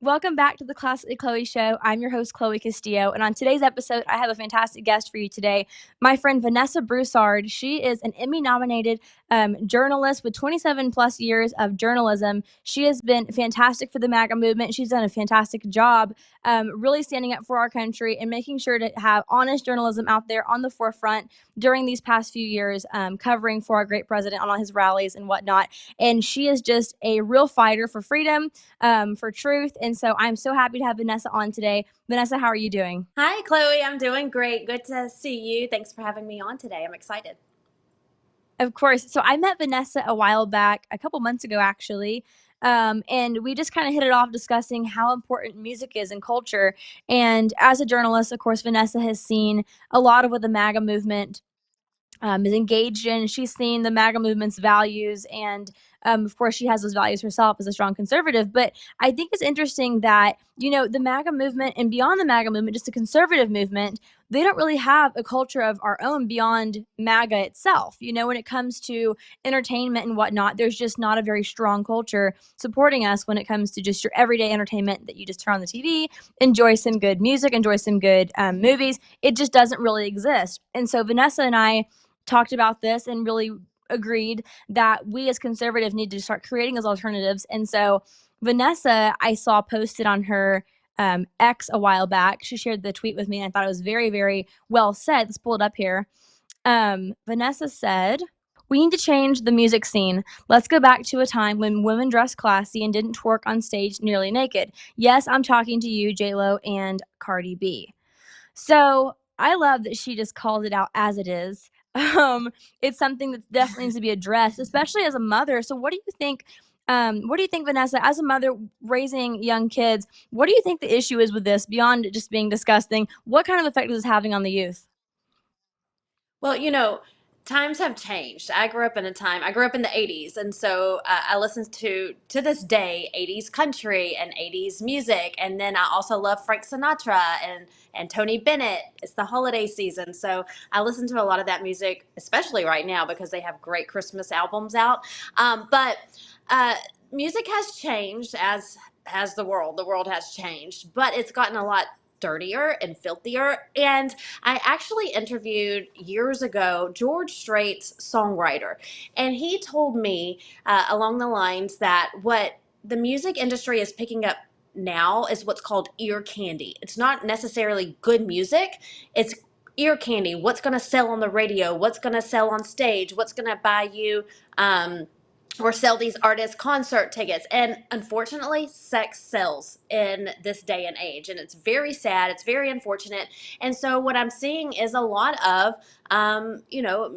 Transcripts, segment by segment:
Welcome back to the Classically Chloe Show. I'm your host, Chloe Castillo, and on today's episode, I have a fantastic guest for you today. My friend Vanessa Broussard. She is an Emmy-nominated journalist with 27 plus years of journalism. She has been fantastic for the MAGA movement. She's done a fantastic job really standing up for our country and making sure to have honest journalism out there on the forefront during these past few years, covering for our great president on all his rallies and whatnot. And she is just a real fighter for freedom, for truth. And so I'm so happy to have Vanessa on today. Vanessa, how are you doing? Hi, Chloe. I'm doing great. Good to see you. Thanks for having me on today. I'm excited. Of course. So I met Vanessa a while back, a couple months ago, actually. And we just kind of hit it off discussing how important music is in culture. And as a journalist, of course, Vanessa has seen a lot of what the MAGA movement is engaged in. She's seen the MAGA movement's values, and of course, she has those values herself as a strong conservative. But I think it's interesting that, the MAGA movement and beyond the MAGA movement, just the conservative movement, they don't really have a culture of our own beyond MAGA itself. When it comes to entertainment and whatnot, there's just not a very strong culture supporting us when it comes to just your everyday entertainment that you just turn on the TV, enjoy some good music, enjoy some good movies. It just doesn't really exist. And so Vanessa and I talked about this and really agreed that we as conservatives need to start creating those alternatives. And so Vanessa, I saw posted on her X a while back. She shared the tweet with me, and I thought it was very, very well said. Let's pull it up here. Vanessa said, "We need to change the music scene. Let's go back to a time when women dressed classy and didn't twerk on stage nearly naked. Yes, I'm talking to you, J-Lo and Cardi B." So I love that she just called it out as it is. It's something that definitely needs to be addressed, especially as a mother. So what do you think? What do you think, Vanessa, as a mother raising young kids, what do you think the issue is with this beyond it just being disgusting? What kind of effect is this having on the youth? Well, times have changed. I grew up in the 80s, and so I listened to this day, 80s country and 80s music. And then I also love Frank Sinatra and Tony Bennett. It's the holiday season, so I listen to a lot of that music, especially right now because they have great Christmas albums out. But music has changed as the world. The world has changed, but it's gotten a lot dirtier and filthier. And I actually interviewed years ago George Strait's songwriter, and he told me along the lines that what the music industry is picking up now is what's called ear candy. It's not necessarily good music, it's ear candy. What's going to sell on the radio? What's going to sell on stage? What's going to buy you or sell these artists concert tickets? And unfortunately, sex sells in this day and age, and it's very sad, it's very unfortunate. And so what I'm seeing is a lot of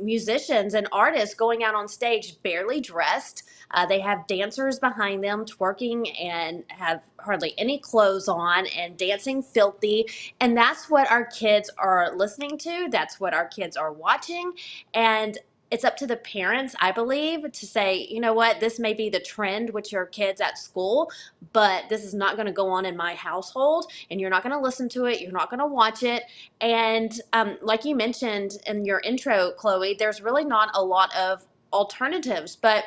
musicians and artists going out on stage barely dressed. They have dancers behind them twerking and have hardly any clothes on and dancing filthy. And that's what our kids are listening to, that's what our kids are watching. And it's up to the parents, I believe, to say, you know what, this may be the trend with your kids at school, but this is not going to go on in my household, and you're not going to listen to it, you're not going to watch it. And like you mentioned in your intro, Chloe, there's really not a lot of alternatives, but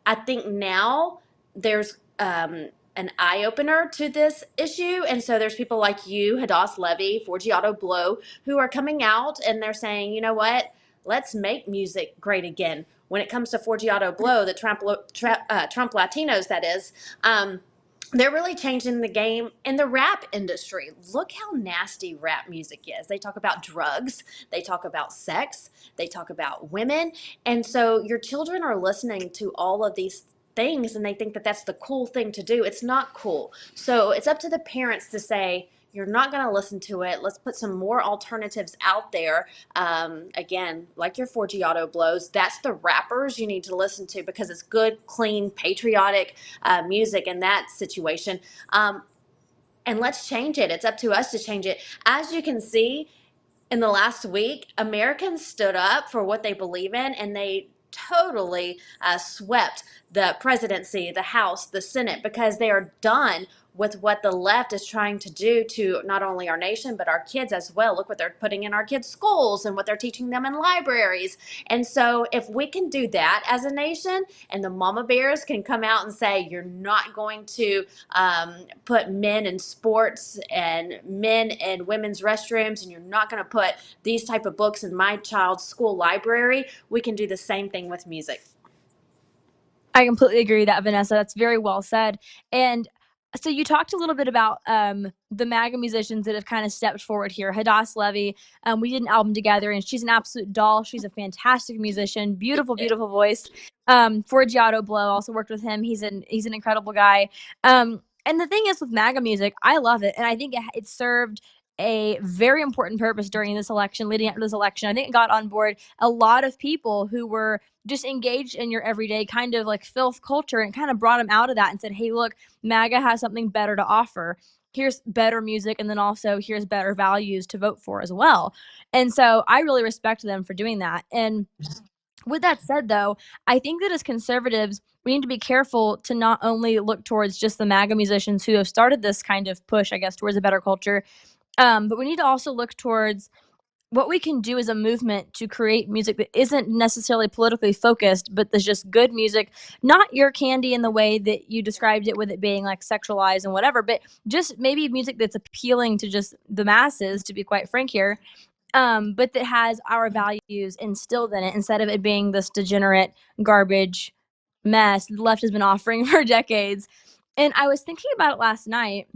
I think now there's an eye opener to this issue. And so there's people like you, Hadass Levy, Forgiato Blow, who are coming out and they're saying, you know what, let's make music great again. When it comes to Forgiato Blow, the Trump Latinos, that is, they're really changing the game in the rap industry. Look how nasty rap music is. They talk about drugs, they talk about sex, they talk about women. And so your children are listening to all of these things and they think that that's the cool thing to do. It's not cool. So it's up to the parents to say, you're not going to listen to it. Let's put some more alternatives out there. Again, like your Forgiato Blows, that's the rappers you need to listen to because it's good, clean, patriotic music in that situation. And let's change it. It's up to us to change it. As you can see, in the last week, Americans stood up for what they believe in, and they totally swept the presidency, the House, the Senate, because they are done with what the left is trying to do to not only our nation but our kids as well. Look what they're putting in our kids' schools and what they're teaching them in libraries. And so if we can do that as a nation, and the mama bears can come out and say, you're not going to put men in sports and men in women's restrooms, and you're not going to put these type of books in my child's school library, we can do the same thing with music. I completely agree with that, Vanessa. That's very well said. And so you talked a little bit about the MAGA musicians that have kind of stepped forward here. Hadass Levy, we did an album together, and she's an absolute doll. She's a fantastic musician, beautiful, beautiful voice. Forgiato Blow also worked with him. He's an incredible guy. And the thing is with MAGA music, I love it, and I think it served a very important purpose during this election, leading up to this election. I think it got on board a lot of people who were just engaged in your everyday kind of like filth culture, and kind of brought them out of that and said, hey, look, MAGA has something better to offer. Here's better music, and then also here's better values to vote for as well. And so I really respect them for doing that. And with that said, though, I think that as conservatives, we need to be careful to not only look towards just the MAGA musicians who have started this kind of push, I guess, towards a better culture, but we need to also look towards what we can do as a movement to create music that isn't necessarily politically focused, but there's just good music, not your candy in the way that you described it, with it being like sexualized and whatever, but just maybe music that's appealing to just the masses, to be quite frank here, but that has our values instilled in it, instead of it being this degenerate garbage mess the left has been offering for decades. And I was thinking about it last night,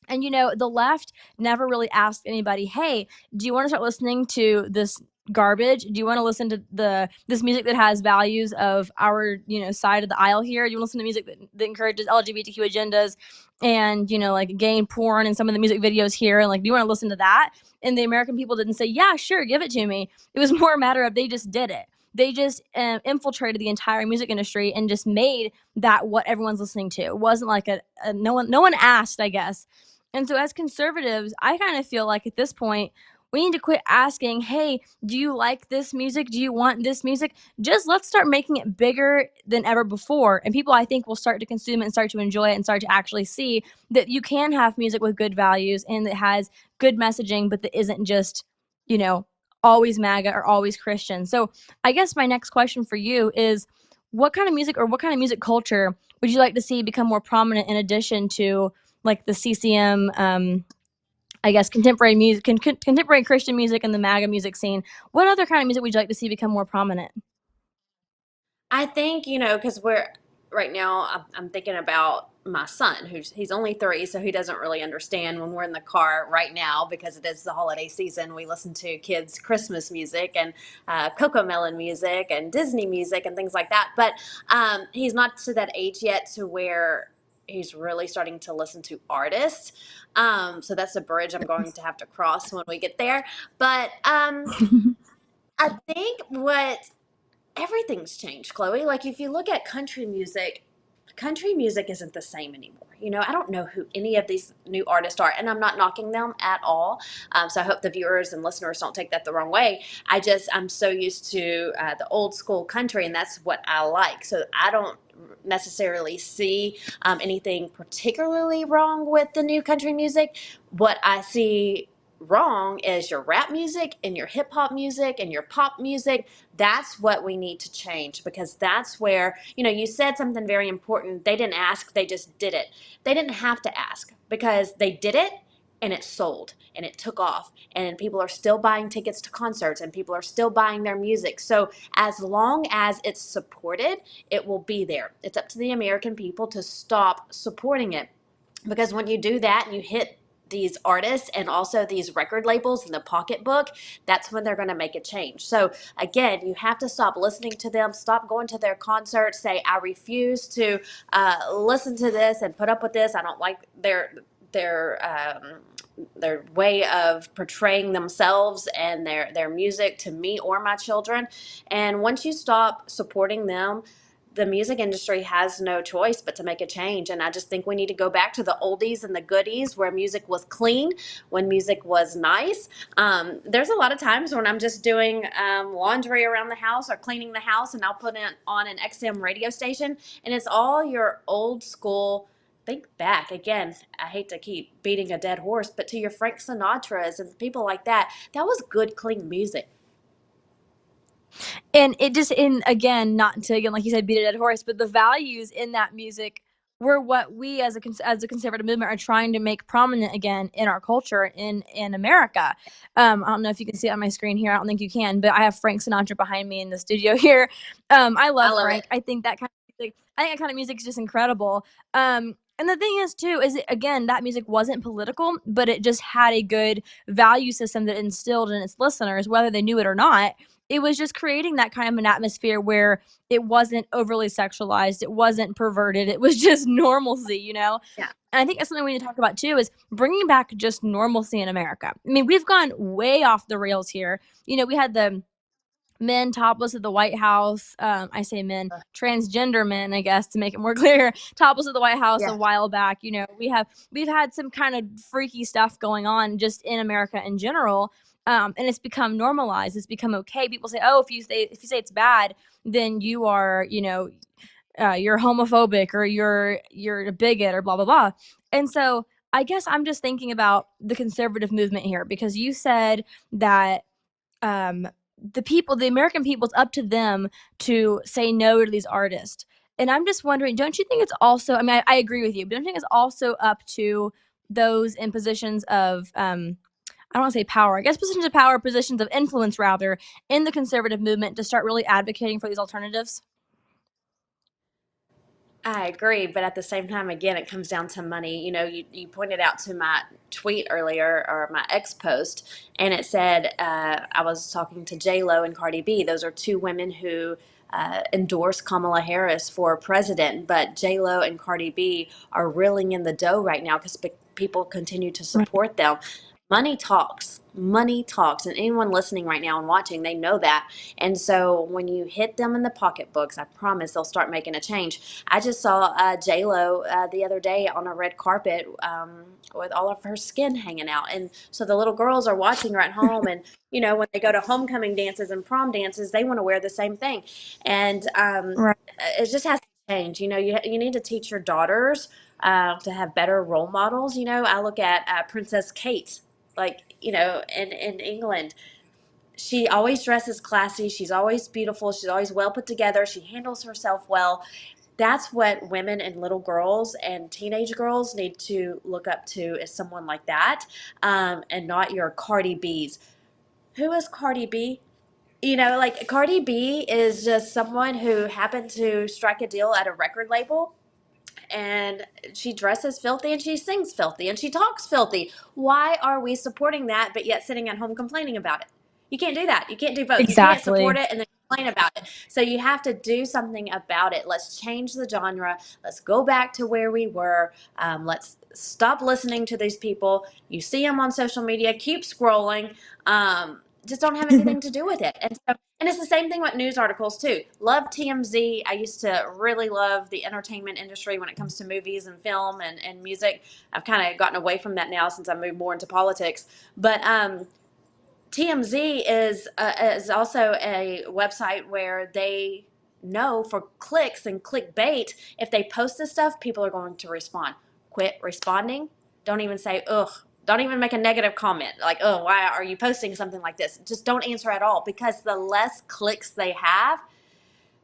and the left never really asked anybody, "Hey, do you want to start listening to this garbage? Do you want to listen to this music that has values of our, side of the aisle here? Do you want to listen to music that encourages LGBTQ agendas and, like gay porn and some of the music videos here? And like, do you want to listen to that?" And the American people didn't say, "Yeah, sure, give it to me." It was more a matter of they just did it. They just infiltrated the entire music industry and just made that what everyone's listening to. It wasn't like a no one asked, I guess. And so as conservatives, I kind of feel like at this point, we need to quit asking, hey, do you like this music? Do you want this music? Just let's start making it bigger than ever before. And people, I think, will start to consume it and start to enjoy it and start to actually see that you can have music with good values and that has good messaging, but that isn't just, you know, always MAGA or always Christian. So I guess my next question for you is, what kind of music or what kind of music culture would you like to see become more prominent in addition to like the CCM, I guess contemporary music, contemporary Christian music, and the MAGA music scene? What other kind of music would you like to see become more prominent? I think, because we're right now, I'm thinking about my son, he's only 3, so he doesn't really understand when we're in the car right now because it is the holiday season. We listen to kids' Christmas music and Cocoa Melon music and Disney music and things like that. But he's not to that age yet to where he's really starting to listen to artists. So that's a bridge I'm going to have to cross when we get there. But I think what everything's changed, Chloe. Like if you look at country music isn't the same anymore. I don't know who any of these new artists are, and I'm not knocking them at all. So I hope the viewers and listeners don't take that the wrong way. I'm so used to the old school country, and that's what I like. So I don't necessarily see anything particularly wrong with the new country music. What I see wrong is your rap music and your hip hop music and your pop music. That's what we need to change, because that's where, you said something very important. They didn't ask, they just did it. They didn't have to ask because they did it, and it sold and it took off, and people are still buying tickets to concerts and people are still buying their music. So as long as it's supported, it will be there. It's up to the American people to stop supporting it, because when you do that and you hit these artists and also these record labels in the pocketbook, that's when they're going to make a change. So again, you have to stop listening to them, stop going to their concerts, say, I refuse to listen to this and put up with this. I don't like their way of portraying themselves and their music to me or my children. And once you stop supporting them, the music industry has no choice but to make a change. And I just think we need to go back to the oldies and the goodies, where music was clean, when music was nice. There's a lot of times when I'm just doing laundry around the house or cleaning the house, and I'll put on an XM radio station, and it's all your old school think back again. I hate to keep beating a dead horse, but to your Frank Sinatras and people like that, that was good, clean music. And it just in again, not to again, like you said, beat a dead horse, but the values in that music were what we as a conservative movement are trying to make prominent again in our culture in America. I don't know if you can see it on my screen here. I don't think you can, but I have Frank Sinatra behind me in the studio here. I I love love it. Frank. I think that kind of music. I think that kind of music is just incredible. And the thing is too is again that music wasn't political, but it just had a good value system that instilled in its listeners, whether they knew it or not. It was just creating that kind of an atmosphere where it wasn't overly sexualized, it wasn't perverted, it was just normalcy, you know? Yeah. And I think that's something we need to talk about too is bringing back just normalcy in America. I mean, we've gone way off the rails here. You know, we had the men topless at the White House. I say men, transgender men, I guess, to make it more clear, topless at the White House a Yeah. while back. You know, we've had some kind of freaky stuff going on just in America in general. And it's become normalized. It's become okay. People say, "Oh, if you say it's bad, then you are, you know, you're homophobic or you're a bigot or blah blah blah." And so I guess I'm just thinking about the conservative movement here because you said that um, the American people, it's up to them to say no to these artists. And I'm just wondering, don't you think it's also, I mean, I agree with you, but don't you think it's also up to those in positions of, I don't want to say power, I guess positions of power, positions of influence rather, in the conservative movement to start really advocating for these alternatives? I agree, but at the same time, again, it comes down to money. You pointed out to my tweet earlier or my ex post, and it said I was talking to J Lo and Cardi B. Those are two women who endorsed Kamala Harris for president, but J Lo and Cardi B are reeling in the dough right now because people continue to Right. support them. Money talks. Money talks. And anyone listening right now and watching, they know that. And so when you hit them in the pocketbooks, I promise they'll start making a change. I just saw J Lo the other day on a red carpet with all of her skin hanging out, and so the little girls are watching her at home. And when they go to homecoming dances and prom dances, they want to wear the same thing, and Right. it just has to change. You need to teach your daughters to have better role models. I look at Princess Kate, like in England. She always dresses classy. She's always beautiful. She's always well put together. She handles herself well. That's what women and little girls and teenage girls need to look up to, is someone like that, and not your Cardi B's. Who is Cardi B? Like Cardi B is just someone who happened to strike a deal at a record label, and she dresses filthy and she sings filthy and she talks filthy. Why are we supporting that but yet sitting at home complaining about it? You can't do that. You can't do both. You can't support Exactly. it and then complain about it. So you have to do something about it. Let's change the genre. Let's go back to where we were. Let's stop listening to these people. You see them on social media, keep scrolling. Just don't have anything to do with it. And it's the same thing with news articles too. Love TMZ. I used to really love the entertainment industry when it comes to movies and film and music. I've kind of gotten away from that now since I moved more into politics. But TMZ is also a website where they know for clicks and clickbait, if they post this stuff, people are going to respond. Quit responding. Don't even say ugh. Don't even make a negative comment like, oh, why are you posting something like this? Just don't answer at all, because the less clicks they have,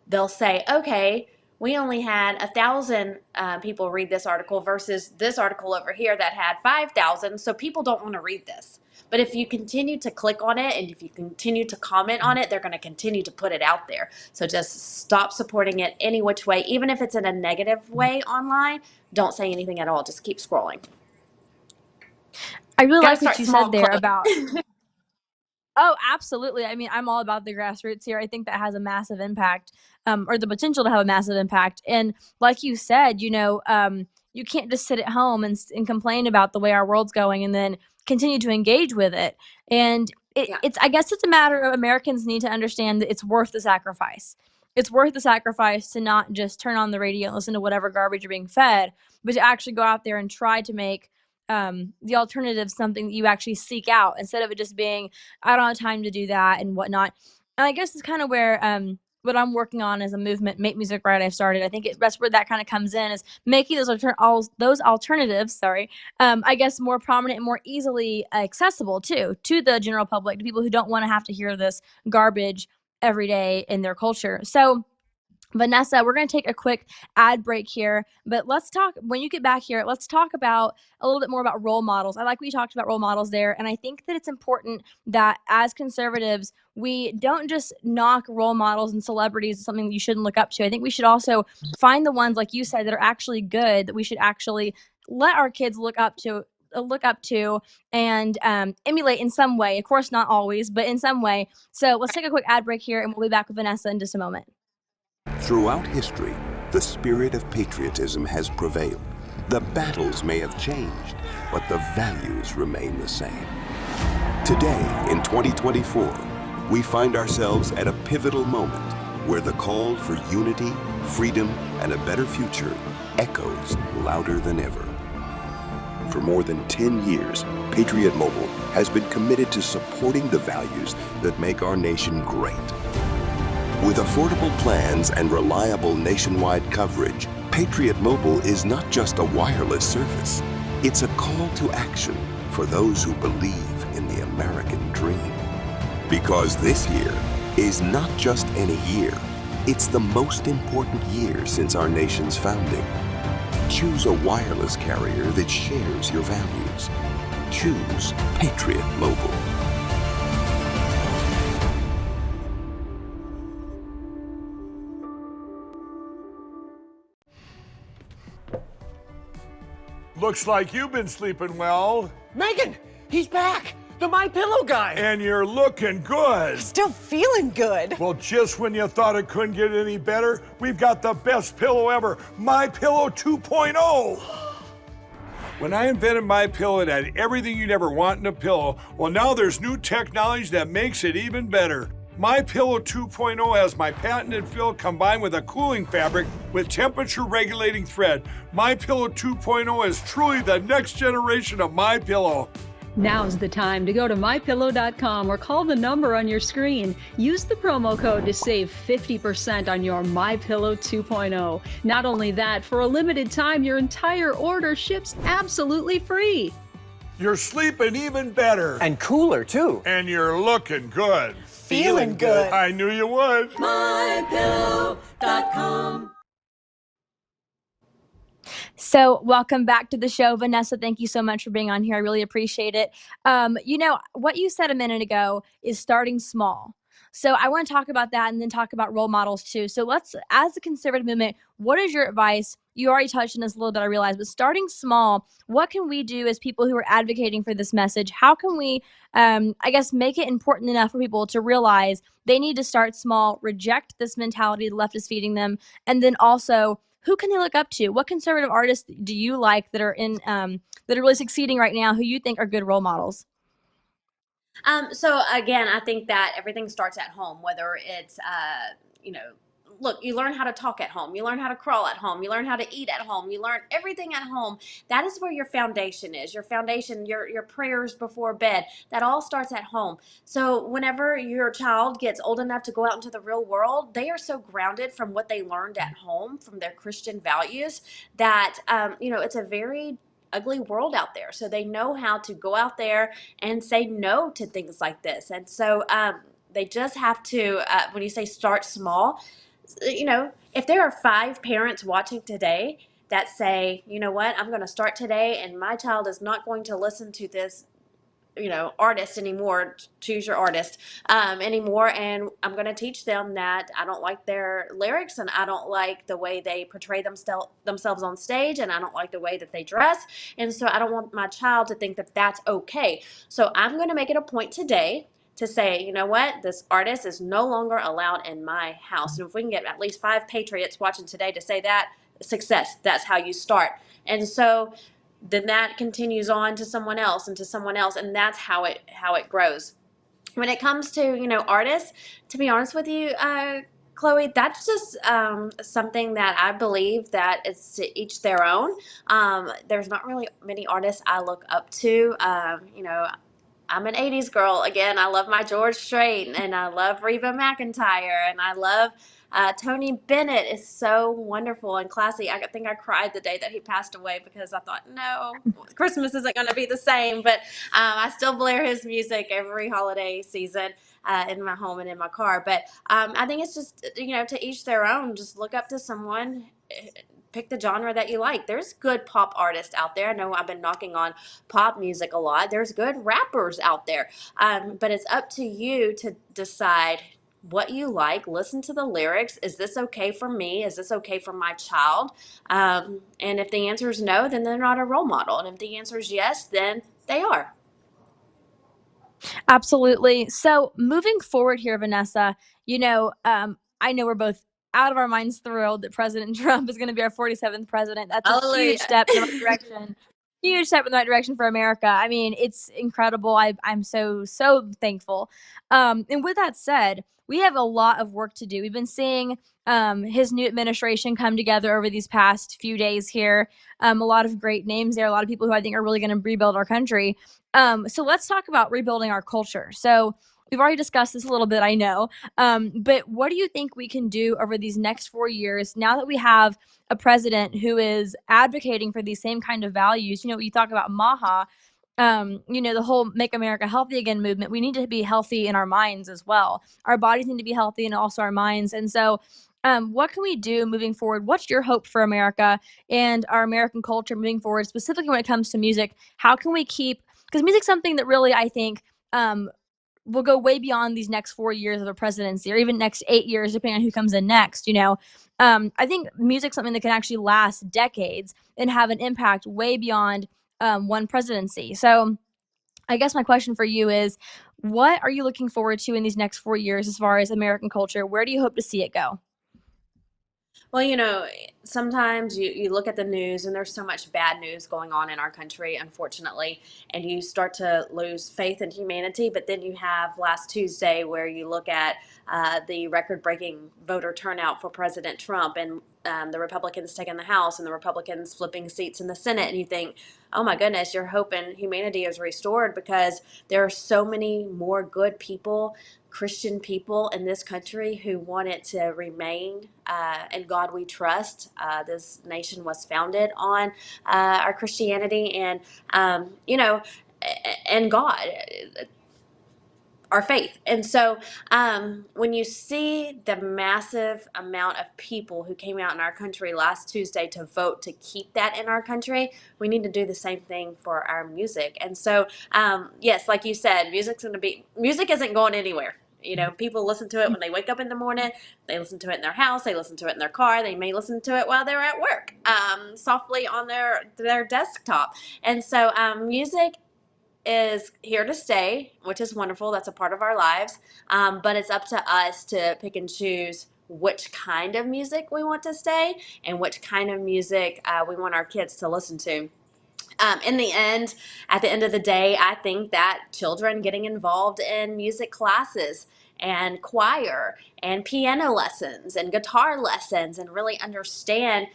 they'll say, okay, we only had 1,000 people read this article versus this article over here that had 5,000. So people don't want to read this. But if you continue to click on it and if you continue to comment on it, they're going to continue to put it out there. So just stop supporting it any which way, even if it's in a negative way online. Don't say anything at all. Just keep scrolling. I really Got to like what start you small said and there close. about. Oh, absolutely. I mean, I'm all about the grassroots here. I think that has a massive impact, or the potential to have a massive impact. And like you said, you can't just sit at home and complain about the way our world's going and then continue to engage with it. And Yeah. I guess it's a matter of Americans need to understand that it's worth the sacrifice. It's worth the sacrifice to not just turn on the radio and listen to whatever garbage you're being fed, but to actually go out there and try to make the alternative something that you actually seek out instead of it just being I don't have time to do that and whatnot. And I guess it's kind of where what I'm working on as a movement, Make Music Right, I've started. I think that's where that kind of comes in, is making those alternatives, sorry, I guess more prominent and more easily accessible too to the general public, to people who don't want to have to hear this garbage every day in their culture. So Vanessa, we're going to take a quick ad break here, but let's talk when you get back here. Let's talk about a little bit more about role models. I like what you talked about role models there, and I think that it's important that as conservatives, we don't just knock role models and celebrities as something that you shouldn't look up to. I think we should also find the ones, like you said, that are actually good, that we should actually let our kids look up to and emulate in some way. Of course, not always, but in some way. So let's take a quick ad break here, and we'll be back with Vanessa in just a moment. Throughout history, the spirit of patriotism has prevailed. The battles may have changed, but the values remain the same. Today, in 2024, we find ourselves at a pivotal moment where the call for unity, freedom, and a better future echoes louder than ever. For more than 10 years, Patriot Mobile has been committed to supporting the values that make our nation great. With affordable plans and reliable nationwide coverage, Patriot Mobile is not just a wireless service. It's a call to action for those who believe in the American dream. Because this year is not just any year, it's the most important year since our nation's founding. Choose a wireless carrier that shares your values. Choose Patriot Mobile. Looks like you've been sleeping well. Megan, he's back! The My Pillow guy! And you're looking good. Still feeling good. Well, just when you thought it couldn't get any better, we've got the best pillow ever, My Pillow 2.0. When I invented My Pillow, it had everything you'd ever want in a pillow. Well, now there's new technology that makes it even better. My Pillow 2.0 has my patented fill combined with a cooling fabric with temperature regulating thread. My Pillow 2.0 is truly the next generation of My Pillow. Now's the time to go to mypillow.com or call the number on your screen. Use the promo code to save 50% on your My Pillow 2.0. Not only that, for a limited time, your entire order ships absolutely free. You're sleeping even better. And cooler, too. And you're looking good. Feeling good. I knew you would. mypillow.com. So, welcome back to the show, Vanessa. Thank you so much for being on here. I really appreciate it. What you said a minute ago is starting small. So, I want to talk about that and then talk about role models too. So, as a conservative movement, what is your advice? You already touched on this a little bit, I realize, but starting small, what can we do as people who are advocating for this message? How can we, make it important enough for people to realize they need to start small, reject this mentality the left is feeding them, and then also, who can they look up to? What conservative artists do you like that are that are really succeeding right now, who you think are good role models? So again, I think that everything starts at home, whether it's, look, you learn how to talk at home, you learn how to crawl at home, you learn how to eat at home, you learn everything at home. That is where your foundation is. Your foundation, your prayers before bed, that all starts at home. So whenever your child gets old enough to go out into the real world, they are so grounded from what they learned at home, from their Christian values, that, it's a very ugly world out there. So they know how to go out there and say no to things like this. And so they just have to, when you say start small, if there are 5 parents watching today that say, you know what, I'm going to start today and my child is not going to listen to this artist anymore, choose your artist, anymore, and I'm going to teach them that I don't like their lyrics and I don't like the way they portray themselves on stage, and I don't like the way that they dress, and so I don't want my child to think that that's okay. So I'm going to make it a point today to say, you know what, this artist is no longer allowed in my house. And if we can get at least 5 patriots watching today to say that, success, that's how you start. And so then that continues on to someone else and to someone else, and that's how it grows. When it comes to artists, to be honest with you, Chloe, that's just something that I believe that it's to each their own. There's not really many artists I look up to. I'm an 80s girl. Again, I love my George Strait, and I love Reba McEntire, and I love Tony Bennett is so wonderful and classy. I think I cried the day that he passed away because I thought, no, Christmas isn't going to be the same. But I still blare his music every holiday season in my home and in my car. But I think it's just, to each their own. Just look up to someone. Pick the genre that you like. There's good pop artists out there. I know I've been knocking on pop music a lot. There's good rappers out there. But it's up to you to decide what you like. Listen to the lyrics. Is this okay for me? Is this okay for my child? And if the answer is no, then they're not a role model. And if the answer is yes, then they are. Absolutely. So moving forward here, Vanessa, I know we're both out of our minds thrilled that President Trump is going to be our 47th president. That's a huge Hallelujah. step in the right direction. Huge step in the right direction for America. I mean, it's incredible. I'm so, so thankful. And with that said, we have a lot of work to do. We've been seeing his new administration come together over these past few days here. A lot of great names there, a lot of people who I think are really going to rebuild our country. So let's talk about rebuilding our culture. So we've already discussed this a little bit, I know. But what do you think we can do over these next 4 years now that we have a president who is advocating for these same kind of values? You talk about MAHA, the whole Make America Healthy Again movement. We need to be healthy in our minds as well. Our bodies need to be healthy and also our minds. And so what can we do moving forward? What's your hope for America and our American culture moving forward, specifically when it comes to music? How can we keep, because music's something that really, I think, will go way beyond these next 4 years of a presidency, or even next 8 years, depending on who comes in next. I think music's something that can actually last decades and have an impact way beyond one presidency. So I guess my question for you is, what are you looking forward to in these next 4 years as far as American culture? Where do you hope to see it go? Well, sometimes you look at the news and there's so much bad news going on in our country, unfortunately, and you start to lose faith in humanity. But then you have last Tuesday where you look at the record breaking voter turnout for President Trump, and the Republicans taking the House and the Republicans flipping seats in the Senate. And you think, oh my goodness, you're hoping humanity is restored, because there are so many more good people, Christian people in this country who want it to remain in God we trust. This nation was founded on our Christianity and God, our faith. And so when you see the massive amount of people who came out in our country last Tuesday to vote to keep that in our country, we need to do the same thing for our music. And so, yes, like you said, music isn't going anywhere. People listen to it when they wake up in the morning. They listen to it in their house. They listen to it in their car. They may listen to it while they're at work, softly on their desktop. And so music is here to stay, which is wonderful. That's a part of our lives. But it's up to us to pick and choose which kind of music we want to stay and which kind of music we want our kids to listen to. In the end, at the end of the day, I think that children getting involved in music classes and choir and piano lessons and guitar lessons and really understand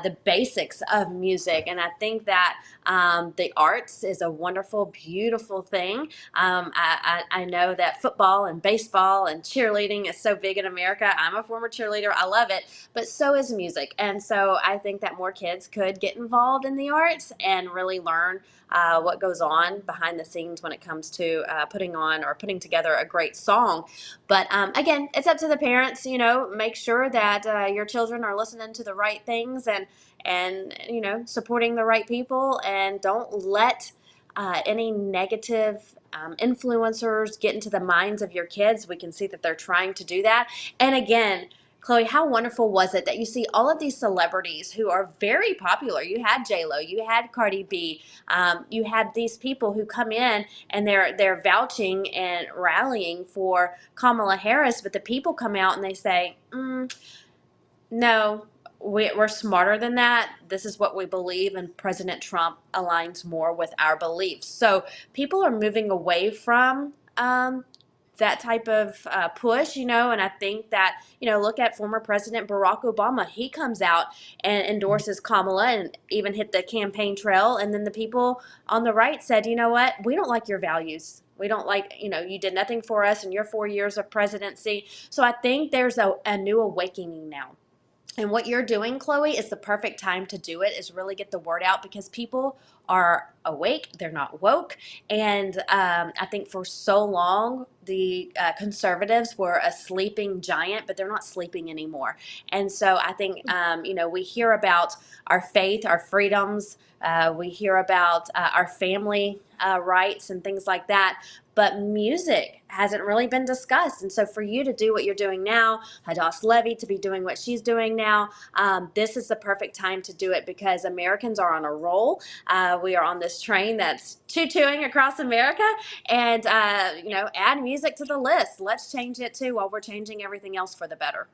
the basics of music. And I think that the arts is a wonderful, beautiful thing. I know that football and baseball and cheerleading is so big in America. I'm a former cheerleader. I love it. But so is music. And so I think that more kids could get involved in the arts and really learn what goes on behind the scenes when it comes to putting on or putting together a great song. But again, it's up to the parents. Make sure that your children are listening to the right things and supporting the right people, and don't let any negative influencers get into the minds of your kids. We can see that they're trying to do that. And again, Chloe, how wonderful was it that you see all of these celebrities who are very popular? You had J-Lo, you had Cardi B, you had these people who come in and they're vouching and rallying for Kamala Harris, but the people come out and they say, no, we're smarter than that. This is what we believe, and President Trump aligns more with our beliefs. So people are moving away from that type of push, and I think that, look at former President Barack Obama. He comes out and endorses Kamala and even hit the campaign trail. And then the people on the right said, you know what, we don't like your values. We don't like, you did nothing for us in your 4 years of presidency. So I think there's a new awakening now. And what you're doing, Chloe, is the perfect time to do it, is really get the word out, because people are awake, they're not woke. And I think for so long, the conservatives were a sleeping giant, but they're not sleeping anymore. And so I think, we hear about our faith, our freedoms, we hear about our family rights and things like that. But music hasn't really been discussed. And so for you to do what you're doing now, Hadass Levy to be doing what she's doing now, this is the perfect time to do it, because Americans are on a roll. We are on this train that's choo-chooing across America. And, add music to the list. Let's change it too, while we're changing everything else for the better.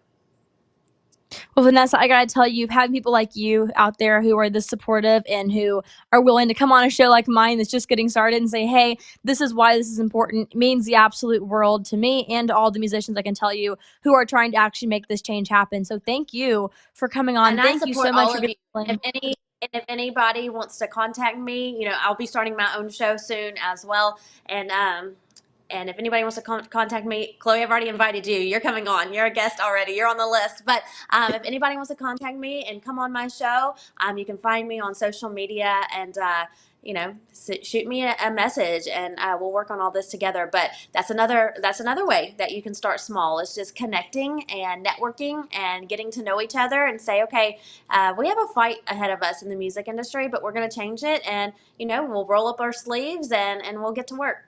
Well, Vanessa, I gotta tell you, having people like you out there who are this supportive and who are willing to come on a show like mine that's just getting started and say, hey, this is why this is important, means the absolute world to me and to all the musicians, I can tell you, who are trying to actually make this change happen. So thank you for coming on. And Thank I you support so much all for of you. being If anybody wants to contact me, I'll be starting my own show soon as well. And if anybody wants to contact me, Chloe, I've already invited you. You're coming on. You're a guest already. You're on the list. But if anybody wants to contact me and come on my show, you can find me on social media and, shoot me a message, and we'll work on all this together. But that's another way that you can start small. It's just connecting and networking and getting to know each other and say, okay, we have a fight ahead of us in the music industry, but we're going to change it. And, we'll roll up our sleeves and we'll get to work.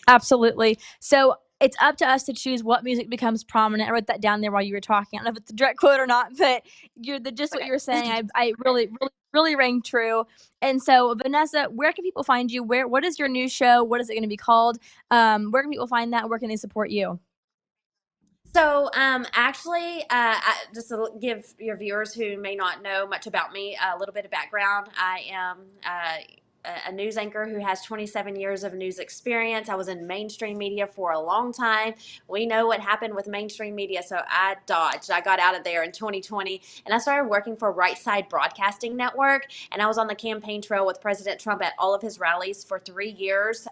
Absolutely. So it's up to us to choose what music becomes prominent. I wrote that down there while you were talking. I don't know if it's a direct quote or not, but just what Okay. you were saying, I really, really, really rang true. And so, Vanessa, where can people find you? What is your new show? What is it going to be called? Where can people find that? Where can they support you? So, actually, just to give your viewers who may not know much about me a little bit of background, I am a news anchor who has 27 years of news experience. I was in mainstream media for a long time. We know what happened with mainstream media, so I dodged. I got out of there in 2020, and I started working for Right Side Broadcasting Network, and I was on the campaign trail with President Trump at all of his rallies for 3 years.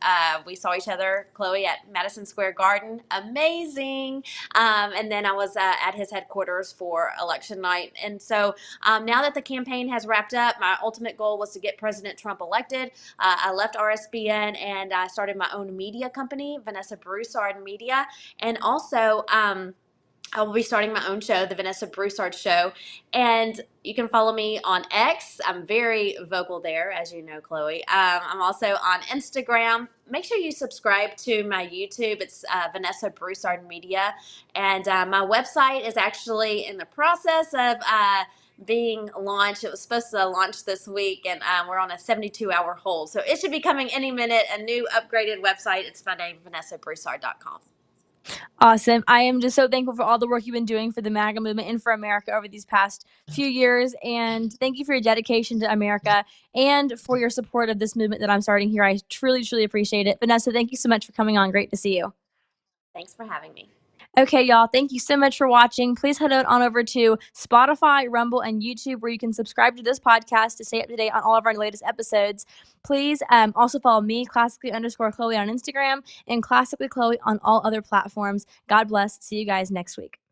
We saw each other, Chloe, at Madison Square Garden. Amazing. And then I was at his headquarters for election night. And so now that the campaign has wrapped up, my ultimate goal was to get President Trump elected. I left RSBN and I started my own media company, Vanessa Broussard Media. And also, I will be starting my own show, The Vanessa Broussard Show. And you can follow me on X. I'm very vocal there, as you know, Chloe. I'm also on Instagram. Make sure you subscribe to my YouTube. It's Vanessa Broussard Media. And my website is actually in the process of being launched. It was supposed to launch this week, and we're on a 72-hour hold. So it should be coming any minute, a new upgraded website. It's my name, VanessaBroussard.com. Awesome. I am just so thankful for all the work you've been doing for the MAGA movement and for America over these past few years. And thank you for your dedication to America and for your support of this movement that I'm starting here. I truly, truly appreciate it. Vanessa, thank you so much for coming on. Great to see you. Thanks for having me. Okay, y'all, thank you so much for watching. Please head on over to Spotify, Rumble, and YouTube, where you can subscribe to this podcast to stay up to date on all of our latest episodes. Please also follow me, classically_Chloe on Instagram, and Classically Chloe on all other platforms. God bless. See you guys next week.